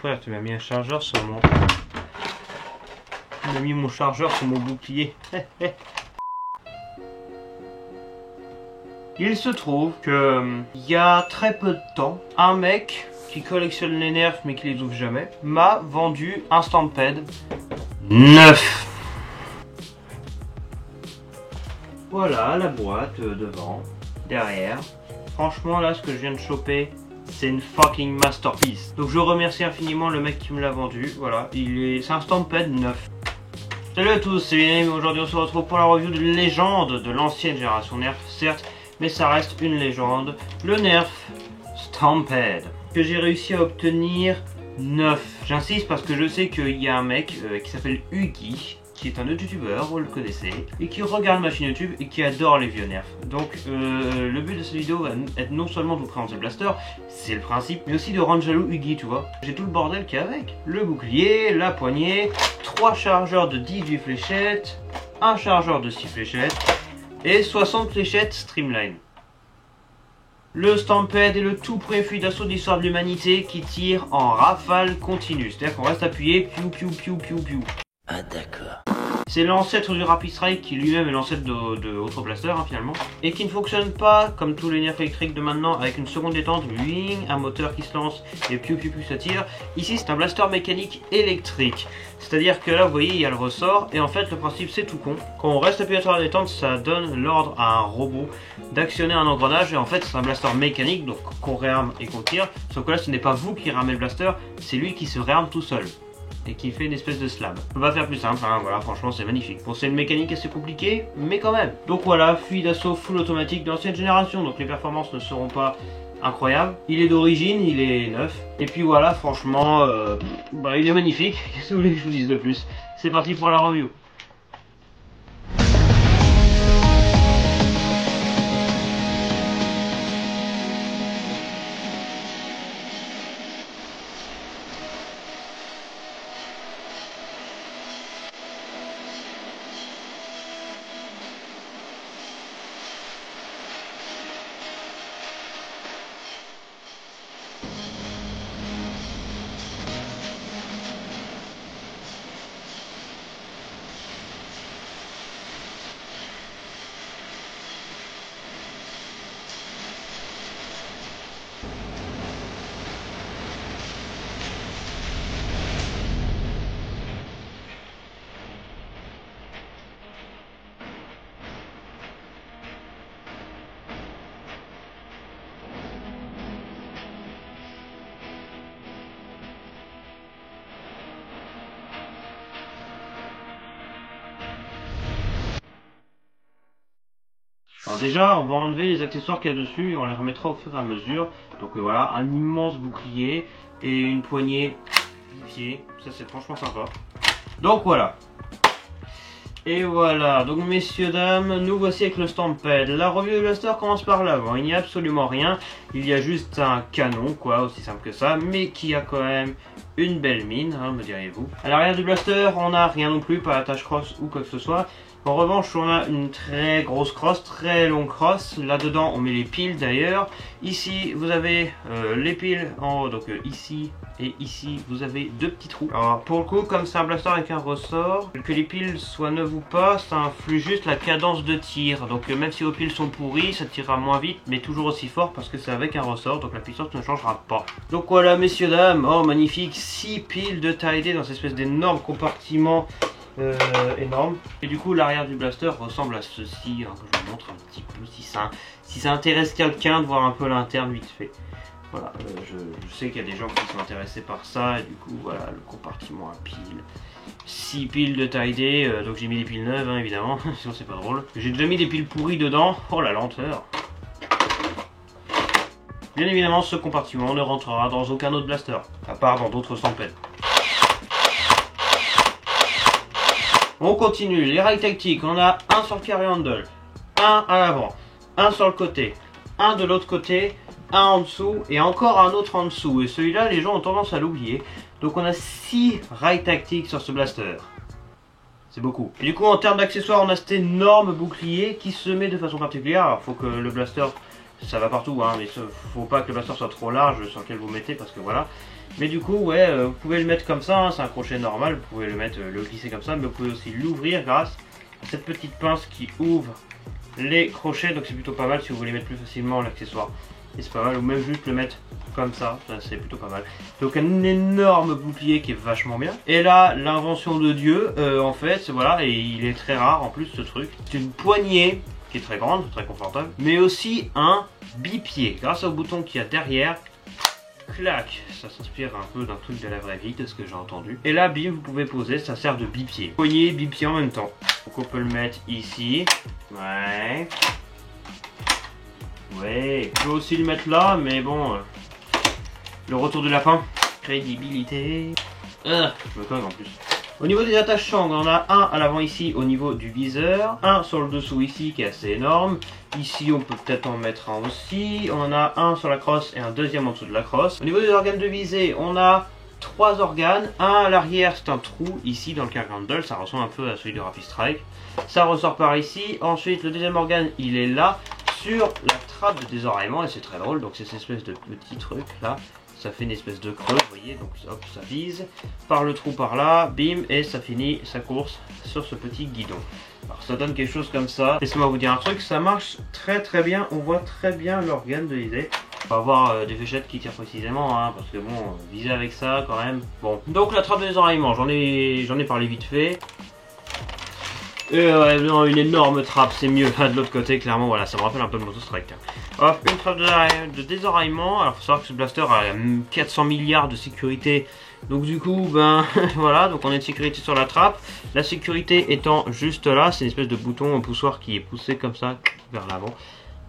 frère, tu m'as mis un chargeur sur mon... Tu m'as mis mon chargeur sur mon bouclier. Il se trouve que il y a très peu de temps, un mec qui collectionne les nerfs mais qui les ouvre jamais m'a vendu un Stampede 9. Voilà la boîte devant, derrière. Franchement là ce que je viens de choper, c'est une fucking masterpiece. Donc je remercie infiniment le mec qui me l'a vendu. Voilà, c'est un Stampede 9. Salut à tous, c'est Vinay, aujourd'hui on se retrouve pour la review de légende de l'ancienne génération Nerf, certes, mais ça reste une légende, le Nerf Stampede, que j'ai réussi à obtenir 9. J'insiste parce que je sais qu'il y a un mec qui s'appelle Huggy, qui est un autre youtubeur, vous le connaissez, et qui regarde ma chaîne YouTube et qui adore les vieux nerfs. Donc le but de cette vidéo va être non seulement de vous présenter le blaster, c'est le principe, mais aussi de rendre jaloux Huggy, tu vois. J'ai tout le bordel qu'il y a avec. Le bouclier, la poignée, 3 chargeurs de 18 fléchettes, un chargeur de 6 fléchettes, et 60 fléchettes Streamline. Le Stampede est le tout premier fusil d'assaut de l'histoire de l'humanité qui tire en rafale continue. C'est-à-dire qu'on reste appuyé, piou piou piou piou piou. Ah d'accord. C'est l'ancêtre du Rapid Strike qui lui-même est l'ancêtre de autres blasters finalement. Et qui ne fonctionne pas comme tous les nerfs électriques de maintenant avec une seconde détente, un moteur qui se lance et piou piou piou ça tire. Ici c'est un blaster mécanique électrique. C'est-à-dire que là vous voyez il y a le ressort et en fait le principe c'est tout con. Quand on reste appuyé sur la détente ça donne l'ordre à un robot d'actionner un engrenage et en fait c'est un blaster mécanique donc qu'on réarme et qu'on tire. Sauf que là ce n'est pas vous qui ramez le blaster, c'est lui qui se réarme tout seul. Et qui fait une espèce de slab. On va faire plus simple, hein, voilà, franchement c'est magnifique. Bon, c'est une mécanique assez compliquée, mais quand même. Donc voilà, fusil d'assaut full automatique d'ancienne génération, donc les performances ne seront pas incroyables. Il est d'origine, il est neuf. Et puis voilà, franchement, il est magnifique. Qu'est-ce que vous voulez que je vous dise de plus? C'est parti pour la review. Alors déjà, on va enlever les accessoires qu'il y a dessus et on les remettra au fur et à mesure. Donc voilà, un immense bouclier et une poignée pied. Ça c'est franchement sympa. Donc voilà. Et voilà, donc messieurs, dames, nous voici avec le Stampede. La review du blaster commence par l'avant. Il n'y a absolument rien. Il y a juste un canon, quoi, aussi simple que ça, mais qui a quand même une belle mine, hein, me diriez-vous. À l'arrière du blaster, on n'a rien non plus, pas attache crosse ou quoi que ce soit. En revanche, on a une très grosse crosse, très longue crosse. Là-dedans, on met les piles d'ailleurs. Ici, vous avez les piles en haut. Donc ici et ici, vous avez 2 petits trous. Alors pour le coup, comme c'est un blaster avec un ressort, que les piles soient neuves ou pas, ça influe juste la cadence de tir. Donc même si vos piles sont pourries, ça tirera moins vite, mais toujours aussi fort parce que c'est avec un ressort. Donc la puissance ne changera pas. Donc voilà, messieurs, dames. Oh, magnifique. 6 piles de taille D dans cette espèce d'énorme compartiment. Énorme. Et du coup l'arrière du blaster ressemble à ceci, hein, que je vous montre un petit peu si ça intéresse quelqu'un de voir un peu l'interne vite fait. Voilà, je sais qu'il y a des gens qui sont intéressés par ça et du coup voilà le compartiment à piles. 6 piles de taille D, donc j'ai mis des piles neuves hein, évidemment, sinon c'est pas drôle. J'ai déjà mis des piles pourries dedans, oh la lenteur. Bien évidemment ce compartiment ne rentrera dans aucun autre blaster, à part dans d'autres Stampede. On continue, les rails tactiques, on a un sur le carry handle, un à l'avant, un sur le côté, un de l'autre côté, un en dessous et encore un autre en dessous. Et celui-là, les gens ont tendance à l'oublier. Donc on a 6 rails tactiques sur ce blaster. C'est beaucoup. Et du coup, en termes d'accessoires, on a cet énorme bouclier qui se met de façon particulière. Alors, il faut que le blaster ça va partout, hein, mais faut pas que le blaster soit trop large sur lequel vous mettez parce que voilà. Mais du coup, ouais, vous pouvez le mettre comme ça, hein, c'est un crochet normal, vous pouvez le mettre, le glisser comme ça, mais vous pouvez aussi l'ouvrir grâce à cette petite pince qui ouvre les crochets, donc c'est plutôt pas mal si vous voulez mettre plus facilement l'accessoire. Et c'est pas mal, ou même juste le mettre comme ça c'est plutôt pas mal. Donc un énorme bouclier qui est vachement bien. Et là, l'invention de Dieu, en fait, voilà, et il est très rare en plus ce truc. C'est une poignée qui est très grande, très confortable, mais aussi un bipied. Grâce au bouton qu'il y a derrière, clac, ça s'inspire un peu d'un truc de la vraie vie, de ce que j'ai entendu. Et là, bim, vous pouvez poser, ça sert de bipied. Poignée, bipied en même temps. Donc on peut le mettre ici. Ouais. Ouais, on peut aussi le mettre là, mais bon, le retour du lapin, crédibilité. Je me cogne en plus. Au niveau des attaches shank, on en a un à l'avant ici au niveau du viseur, un sur le dessous ici qui est assez énorme. Ici on peut peut-être en mettre un aussi. On en a un sur la crosse et un deuxième en dessous de la crosse. Au niveau des organes de visée, on a 3 organes. Un à l'arrière, c'est un trou ici dans le carg handle, ça ressemble un peu à celui de Rapid Strike. Ça ressort par ici. Ensuite le deuxième organe, il est là sur la trappe de désoreillement et c'est très drôle. Donc c'est cette espèce de petit truc là. Ça fait une espèce de creux, vous voyez, donc hop, ça vise par le trou par là, bim, et ça finit sa course sur ce petit guidon. Alors ça donne quelque chose comme ça. Laissez-moi vous dire un truc, ça marche très très bien, on voit très bien l'organe de visée. On va avoir des fléchettes qui tirent précisément, hein, parce que bon, viser avec ça quand même. Bon, donc la trappe de désoreillement, j'en ai parlé vite fait. Et ouais, non, une énorme trappe, c'est mieux là de l'autre côté, clairement, voilà, ça me rappelle un peu le Moto Strike. Hop, une trappe de désoreillement. Alors, faut savoir que ce blaster a 400 milliards de sécurité. Donc, du coup, ben voilà, donc on a une sécurité sur la trappe. La sécurité étant juste là, c'est une espèce de bouton, un poussoir qui est poussé comme ça vers l'avant.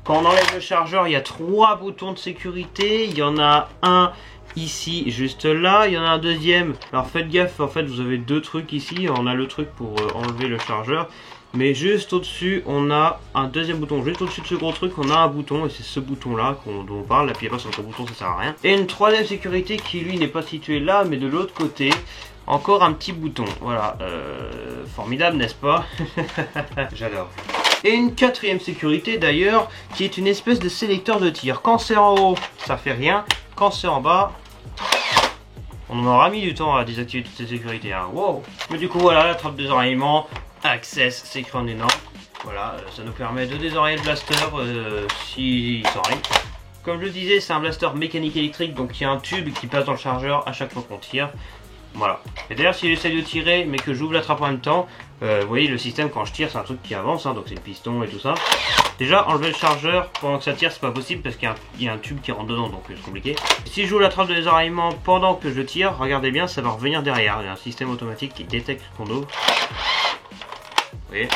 Quand on enlève le chargeur, il y a 3 boutons de sécurité. Il y en a un ici, juste là. Il y en a un deuxième. Alors faites gaffe, en fait, vous avez 2 trucs ici. On a le truc pour enlever le chargeur. Mais juste au-dessus, on a un deuxième bouton. Juste au-dessus de ce gros truc, on a un bouton. Et c'est ce bouton-là dont on parle. Appuyez pas sur le bouton, ça sert à rien. Et une troisième sécurité qui, lui, n'est pas située là, mais de l'autre côté. Encore un petit bouton. Voilà. Formidable, n'est-ce pas? J'adore. Et une quatrième sécurité, d'ailleurs, qui est une espèce de sélecteur de tir. Quand c'est en haut, ça fait rien. Quand c'est en bas... On aura mis du temps à désactiver toutes ces sécurités. Hein. Wow. Mais du coup, voilà, la trappe de désoreillement. Access, c'est écrit en énorme. Voilà, ça nous permet de désoreiller le blaster s'il s'enraye. Comme je le disais, c'est un blaster mécanique électrique, donc il y a un tube qui passe dans le chargeur à chaque fois qu'on tire. Voilà. Et d'ailleurs, si j'essaie de tirer, mais que j'ouvre la trappe en même temps, vous voyez, le système, quand je tire, c'est un truc qui avance, hein, donc c'est le piston et tout ça. Déjà, enlever le chargeur pendant que ça tire, c'est pas possible parce qu'il y a un tube qui rentre dedans, donc c'est compliqué. Si j'ouvre la trappe de désoreillement pendant que je tire, regardez bien, ça va revenir derrière. Il y a un système automatique qui détecte qu'on ouvre. Vous voyez.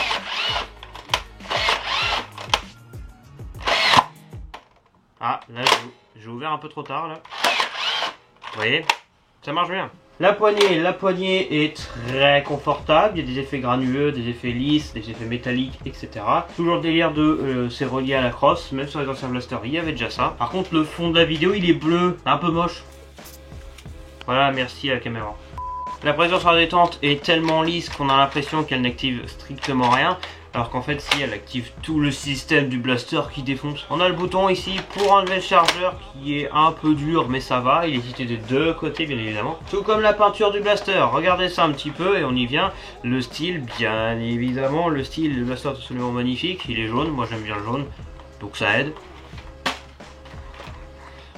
Ah, là, j'ai ouvert un peu trop tard, là. Vous voyez, ça marche bien. La poignée est très confortable, il y a des effets granuleux, des effets lisses, des effets métalliques, etc. Toujours le délire de c'est relié à la crosse, même sur les anciens blasters il y avait déjà ça. Par contre le fond de la vidéo il est bleu, un peu moche. Voilà, merci à la caméra. La pression sur la détente est tellement lisse qu'on a l'impression qu'elle n'active strictement rien. Alors qu'en fait si elle active tout le système du blaster qui défonce. On a le bouton ici pour enlever le chargeur qui est un peu dur mais ça va. Il est situé des 2 côtés bien évidemment. Tout comme la peinture du blaster. Regardez ça un petit peu et on y vient. Le style bien évidemment. Le style du blaster est absolument magnifique. Il est jaune. Moi j'aime bien le jaune. Donc ça aide.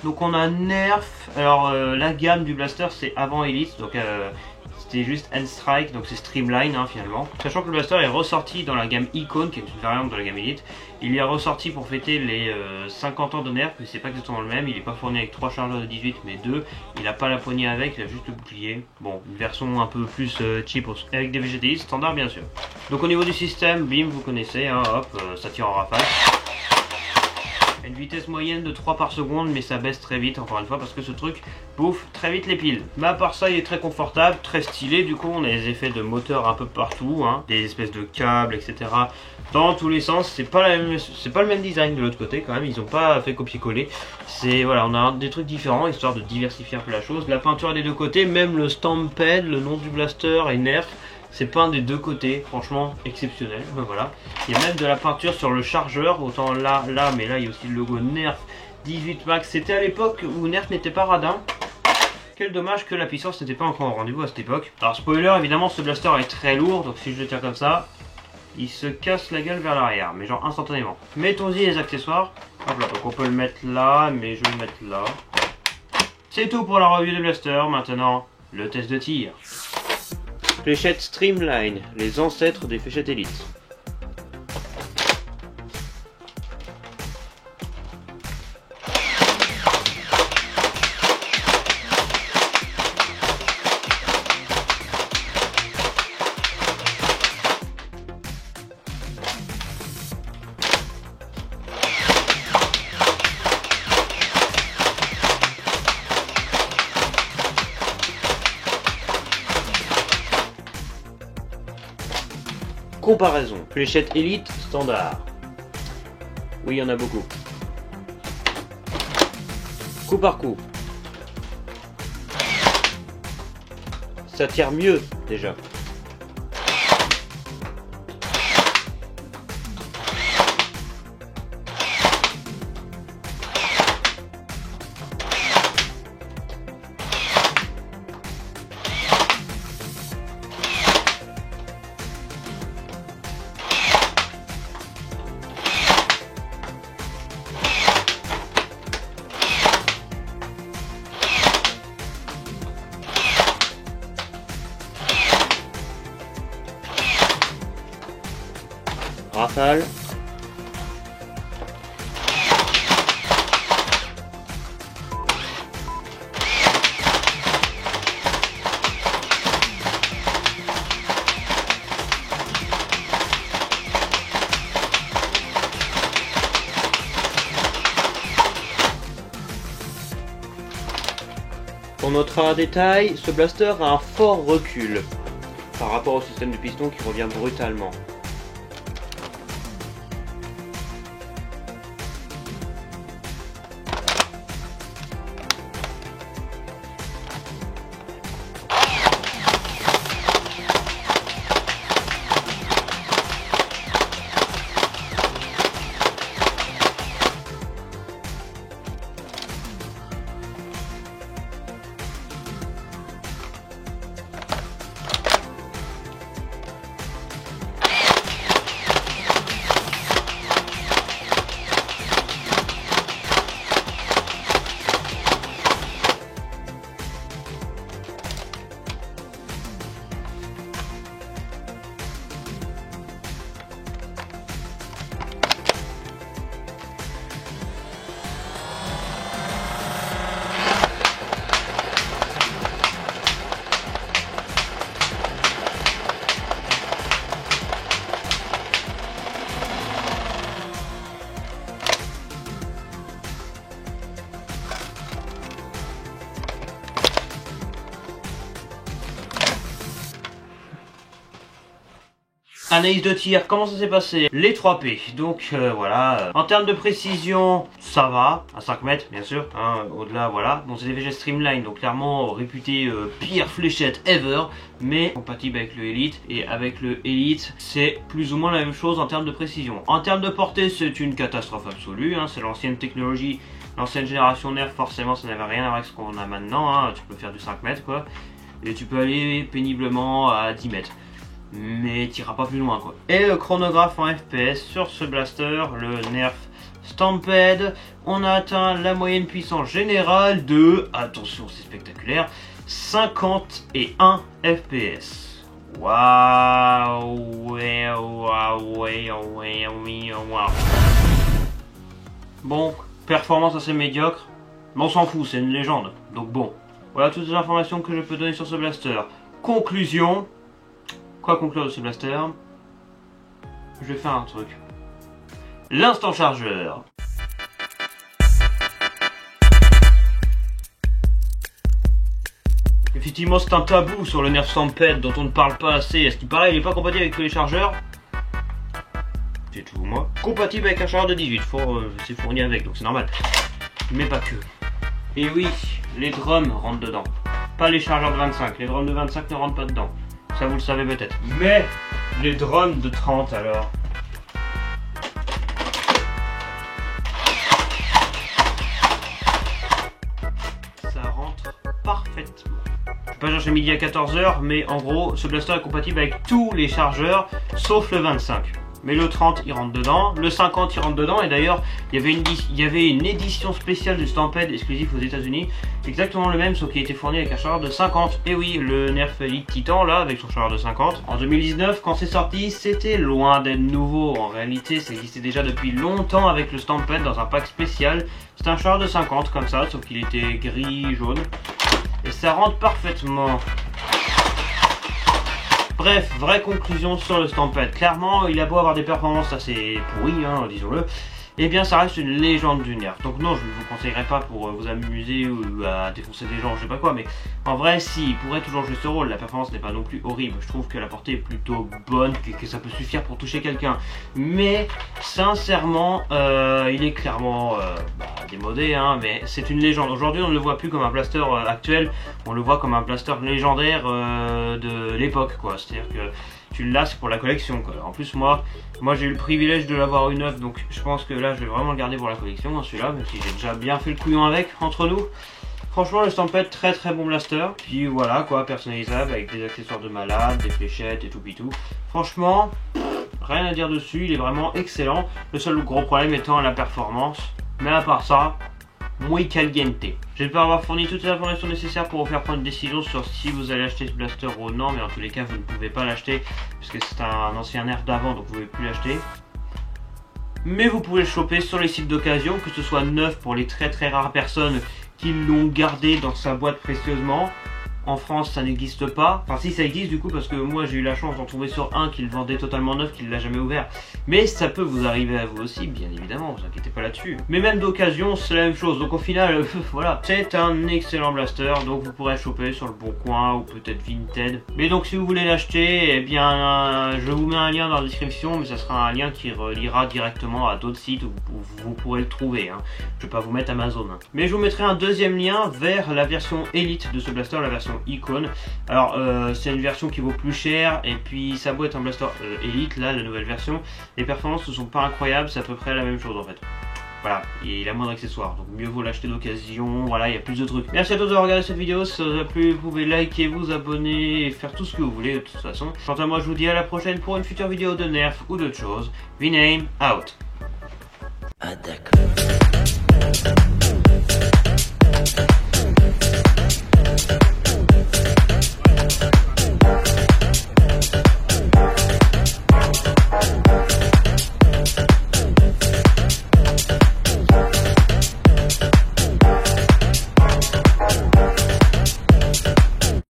Donc on a Nerf. Alors la gamme du blaster c'est avant Elite. Donc c'était juste N-Strike, donc c'est Streamline hein, finalement. Sachant que le blaster est ressorti dans la gamme Icon, qui est une variante de la gamme Elite. Il est ressorti pour fêter les 50 ans de Nerf, mais c'est pas exactement le même. Il n'est pas fourni avec 3 chargeurs de 18, mais 2. Il n'a pas la poignée avec, il a juste le bouclier. Bon, une version un peu plus cheap, avec des VGTI standard bien sûr. Donc au niveau du système, bim, vous connaissez, hein, hop, ça tire en rafale. Une vitesse moyenne de 3 par seconde, mais ça baisse très vite encore une fois parce que ce truc bouffe très vite les piles. Mais à part ça il est très confortable, très stylé. Du coup on a des effets de moteur un peu partout, hein, des espèces de câbles etc. Dans tous les sens. C'est pas le même design de l'autre côté quand même, ils ont pas fait copier-coller. C'est voilà, on a des trucs différents histoire de diversifier un peu la chose. La peinture des 2 côtés, même le Stampede, le nom du blaster et Nerf. C'est peint des deux côtés, franchement exceptionnel. Voilà. Il y a même de la peinture sur le chargeur, autant là, mais là il y a aussi le logo Nerf 18 Max. C'était à l'époque où Nerf n'était pas radin. Quel dommage que la puissance n'était pas encore au rendez-vous à cette époque. Alors spoiler, évidemment ce blaster est très lourd, donc si je le tire comme ça, il se casse la gueule vers l'arrière, mais genre instantanément. Mettons-y les accessoires. Hop là, donc on peut le mettre là, mais je vais le mettre là. C'est tout pour la revue des blasters. Maintenant, le test de tir. Fléchettes Streamline, les ancêtres des fléchettes Elite. Comparaison. Fléchette Elite standard. Oui, il y en a beaucoup. Coup par coup. Ça tire mieux déjà. Rafale. On notera un détail, ce blaster a un fort recul par rapport au système de piston qui revient brutalement. Analyse de tir, comment ça s'est passé? Les 3 P, donc voilà, en termes de précision, ça va, à 5 mètres bien sûr, hein, au-delà voilà, bon c'est des fléchettes Streamline, donc clairement réputé pire fléchette ever, mais compatible avec le Elite, et avec le Elite, c'est plus ou moins la même chose en termes de précision. En termes de portée, c'est une catastrophe absolue, hein, c'est l'ancienne technologie, l'ancienne génération Nerf, forcément ça n'avait rien à voir avec ce qu'on a maintenant, hein, tu peux faire du 5 mètres quoi, et tu peux aller péniblement à 10 mètres. Mais t'iras pas plus loin quoi. Et le chronographe en FPS sur ce blaster, le Nerf Stampede, on a atteint la moyenne puissance générale de, attention c'est spectaculaire, 51 FPS. Waouh. Bon, performance assez médiocre, mais on s'en fout, c'est une légende. Donc bon, voilà toutes les informations que je peux donner sur ce blaster. Conclusion. Quoi conclure de ce blaster? Je vais faire un truc. L'instant chargeur. Effectivement, c'est un tabou sur le Nerf Stampede dont on ne parle pas assez. Est-ce qu'il paraît, il n'est pas compatible avec tous les chargeurs? C'est tout moi. Compatible avec un chargeur de 18, c'est fourni avec, donc c'est normal. Mais pas que. Et oui, les drums rentrent dedans. Pas les chargeurs de 25, les drums de 25 ne rentrent pas dedans. ça vous le savez peut-être. Mais les drones de 30 alors. Ça rentre parfaitement. Je vais pas chercher midi à 14h, mais en gros, ce blaster est compatible avec tous les chargeurs, sauf le 25. Mais le 30 il rentre dedans, le 50 il rentre dedans, et d'ailleurs il y avait une édition spéciale du Stampede exclusif aux États-Unis, exactement le même sauf qu'il était fourni avec un chargeur de 50. Et oui, le Nerf Elite Titan là avec son chargeur de 50. En 2019 quand c'est sorti, c'était loin d'être nouveau, en réalité ça existait déjà depuis longtemps avec le Stampede dans un pack spécial. C'était un chargeur de 50 comme ça, sauf qu'il était gris jaune, et ça rentre parfaitement. Bref, vraie conclusion sur le Stampede. Clairement, il a beau avoir des performances assez pourries, hein, disons-le, eh bien ça reste une légende du Nerf. Donc non, je ne vous conseillerais pas pour vous amuser ou à défoncer des gens, je sais pas quoi, mais en vrai, si, il pourrait toujours jouer ce rôle. La performance n'est pas non plus horrible. Je trouve que la portée est plutôt bonne, que ça peut suffire pour toucher quelqu'un. Mais, sincèrement, il est clairement démodé, hein, mais c'est une légende. Aujourd'hui, on ne le voit plus comme un blaster actuel, on le voit comme un blaster légendaire de l'époque, quoi. C'est-à-dire que tu l'as, c'est pour la collection, quoi. En plus, moi j'ai eu le privilège de l'avoir une neuf, donc je pense que là je vais vraiment le garder pour la collection, hein, celui-là, même si j'ai déjà bien fait le couillon avec, entre nous. Franchement, le Stampede, très très bon blaster. Puis voilà, quoi, personnalisable avec des accessoires de malade, des fléchettes et tout pitou. Franchement, rien à dire dessus, il est vraiment excellent. Le seul gros problème étant la performance, mais à part ça, muy caliente. J'espère avoir fourni toutes les informations nécessaires pour vous faire prendre une décision sur si vous allez acheter ce blaster ou non, mais en tous les cas vous ne pouvez pas l'acheter puisque c'est un ancien Nerf d'avant, donc vous ne pouvez plus l'acheter. Mais vous pouvez le choper sur les sites d'occasion, que ce soit neuf pour les très très rares personnes qui l'ont gardé dans sa boîte précieusement. En France ça n'existe pas, enfin si ça existe du coup parce que moi j'ai eu la chance d'en trouver sur un qui le vendait totalement neuf, qui ne l'a jamais ouvert. Mais ça peut vous arriver à vous aussi, bien évidemment, vous inquiétez pas là-dessus. Mais même d'occasion c'est la même chose, donc au final voilà, c'est un excellent blaster, donc vous pourrez le choper sur le Bon Coin ou peut-être Vinted. Mais donc si vous voulez l'acheter, eh bien je vous mets un lien dans la description, mais ça sera un lien qui reliera directement à d'autres sites où vous pourrez le trouver, hein. Je vais pas vous mettre Amazon, hein. Mais je vous mettrai un deuxième lien vers la version Elite de ce blaster, la version Icon. Alors c'est une version qui vaut plus cher, et puis ça doit être un blaster Elite, là la nouvelle version, les performances ne sont pas incroyables, c'est à peu près la même chose en fait. Voilà, et il a moins d'accessoires, donc mieux vaut l'acheter d'occasion, voilà, il y a plus de trucs. Merci à tous d'avoir regardé cette vidéo, si ça vous a plu, vous pouvez liker, vous abonner et faire tout ce que vous voulez de toute façon. Quant à moi, je vous dis à la prochaine pour une future vidéo de Nerf ou d'autres choses. V-Name, out. Ah d'accord.